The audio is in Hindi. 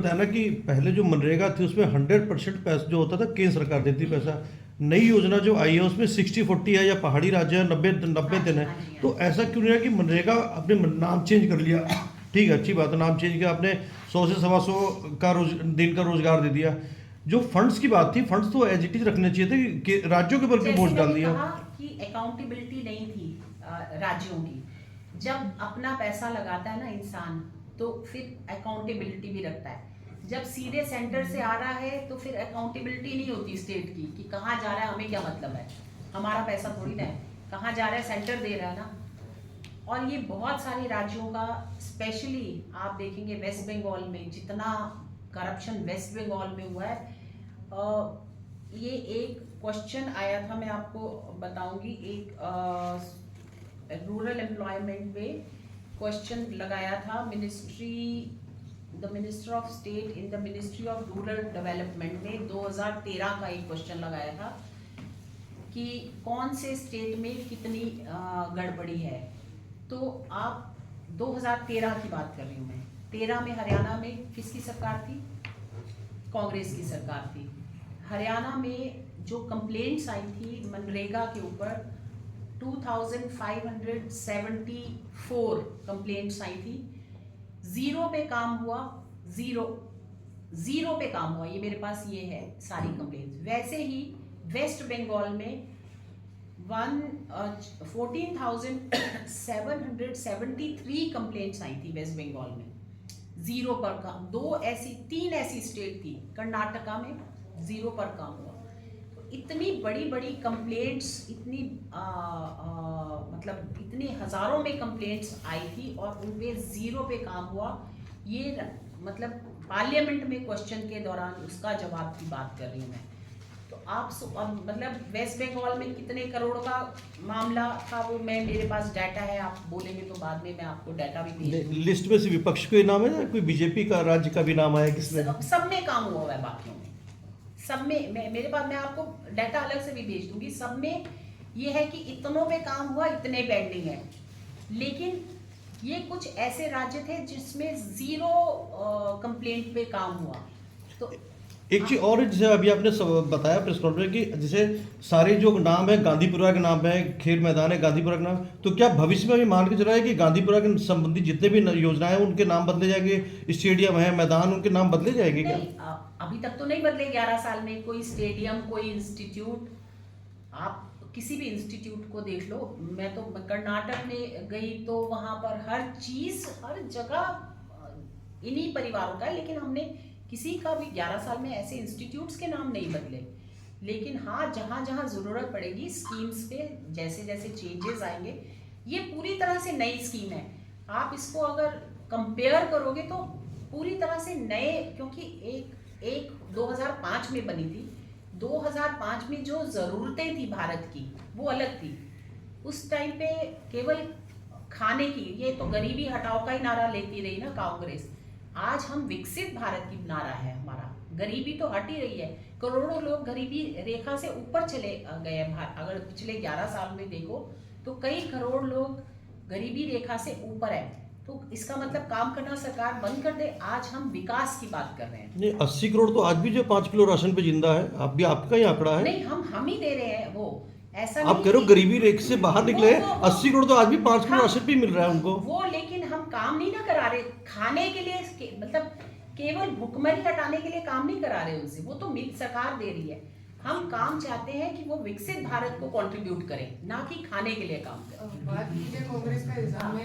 बताया ना कि पहले जो मनरेगा थी उसमें 100% पैसा जो होता था केंद्र सरकार देती पैसा। नई योजना जो आई है उसमें 60-40 है या पहाड़ी राज्य है 90 दिन है। तो ऐसा क्यों नहीं है कि मनरेगा आपने नाम चेंज कर लिया ठीक है, अच्छी बात है, नाम चेंज किया आपने, 100 से 125 का दिन का रोजगार दे दिया। जो फंड्स की बात थी, फंड्स तो एज इट इज रखने चाहिए थे कि राज्यों के ऊपर क्यों बोझ डाल दिया? कि अकाउंटेबिलिटी नहीं थी राज्यों की। जब अपना पैसा लगाता है ना इंसान तो फिर अकाउंटेबिलिटी भी रखता है। जब सीधे सेंटर से आ रहा है तो फिर अकाउंटेबिलिटी नहीं होती स्टेट की कि कहाँ जा रहा है, हमें क्या मतलब है, हमारा पैसा थोड़ी ना है, कहाँ जा रहा है सेंटर दे रहा है ना। और ये बहुत सारे राज्यों का, स्पेशली आप देखेंगे वेस्ट बंगाल में जितना करप्शन वेस्ट बंगाल में हुआ है। ये एक क्वेश्चन आया था, मैं आपको बताऊंगी, एक रूरल एम्प्लॉयमेंट में क्वेश्चन लगाया था the minister of state in the ministry of rural development ने 2013 का एक क्वेश्चन लगाया था कि कौन से स्टेट में कितनी गड़बड़ी है। तो आप 2013 की बात कर रही हूँ मैं। 13 में हरियाणा में किसकी सरकार थी? कांग्रेस की सरकार थी। हरियाणा में जो कंप्लेंट्स आई थी मनरेगा के ऊपर 2574 कंप्लेंट्स आई थी। जीरो पे काम हुआ, जीरो पे काम हुआ। ये मेरे पास ये है सारी कंप्लेंट्स। वैसे ही वेस्ट बंगाल में 14,773 कंप्लेंट्स आई थी वेस्ट बंगाल में, जीरो पर काम। तीन ऐसी स्टेट थी, कर्नाटका में जीरो पर काम हुआ। तो इतनी बड़ी बड़ी कंप्लेंट्स, इतनी मतलब इतनी हजारों में कंप्लेंट्स आई थी और उन पे जीरो पे काम हुआ। ये मतलब पार्लियामेंट में क्वेश्चन के दौरान उसका जवाब की बात कर रही हूँ मैं। तो आप मतलब वेस्ट बंगाल में कितने करोड़ का मामला था वो मेरे पास डाटा है, आप बोलेंगे तो बाद में मैं आपको डाटा भी भेज दूंगी। लिस्ट में से विपक्ष कोई नाम है ना, कोई बीजेपी का राज्य का भी नाम आया किसने? सब में काम हुआ है, बाकियों में सब में मेरे पास, मैं आपको डाटा अलग से भी भेज दूंगी। सब में ये है कि इतनों पे काम हुआ, इतने पेंडिंग है। लेकिन ये कुछ ऐसे राज्य थे जिसमें जीरो कंप्लेंट पे काम हुआ। तो एक चीज और, जैसे अभी आपने बताया प्रेस कॉन्फ्रेंस की, जैसे सारे जो नाम है गांधीपुरा के नाम है, खेल मैदान है गांधीपुरा के नाम, तो क्या भविष्य में भी मान के चल रहा है कि गांधीपुरा के संबंधी जितने भी योजनाएं हैं उनके नाम बदले जाएंगे, स्टेडियम है, मैदान, उनके नाम बदले जाएंगे क्या? अभी तक तो नहीं बदले। 11 साल में कोई स्टेडियम, कोई इंस्टीट्यूट, आप किसी भी इंस्टीट्यूट को देख लो। मैं तो कर्नाटक में गई तो वहां पर हर चीज, हर जगह इन्हीं परिवारों का है। लेकिन हमने किसी का भी 11 साल में ऐसे इंस्टीट्यूट्स के नाम नहीं बदले। लेकिन हाँ, जहां जहां जरूरत पड़ेगी स्कीम्स पे जैसे जैसे चेंजेस आएंगे, ये पूरी तरह से नई स्कीम है। आप इसको अगर कंपेयर करोगे तो पूरी तरह से नए, क्योंकि एक 2005 में बनी थी। 2005 में जो जरूरतें थी भारत की वो अलग थी। उस टाइम पे केवल खाने की, ये तो गरीबी हटाओ का ही नारा लेती रही ना कांग्रेस। आज हम विकसित भारत की नारा है हमारा। गरीबी तो हट ही रही है, करोड़ों लोग गरीबी रेखा से ऊपर चले गए हैं। अगर पिछले 11 साल में देखो तो कई करोड़ लोग गरीबी रेखा से ऊपर है। तो इसका मतलब काम करना सरकार बंद कर दे। आज हम विकास की बात कर रहे हैं। नहीं, 80 करोड़ तो आज भी जो 5 किलो राशन पे जिंदा है, आप भी आपका ही आंकड़ा है। नहीं, हम ही दे रहे हैं वो, ऐसा आप कह रहे हो गरीबी रेखा से बाहर निकले, 80 करोड़ तो आज भी 5 किलो हाँ, राशन भी मिल रहा है उनको। वो लेकिन हम काम नहीं ना करा रहे खाने के लिए, मतलब केवल भुखमरी हटाने के लिए काम नहीं करा रहे उनसे, वो तो सरकार दे रही है। हम काम चाहते हैं कि वो विकसित भारत को कंट्रीब्यूट करें, ना कि खाने के लिए काम करें। बात कीजिए कांग्रेस का इल्जाम है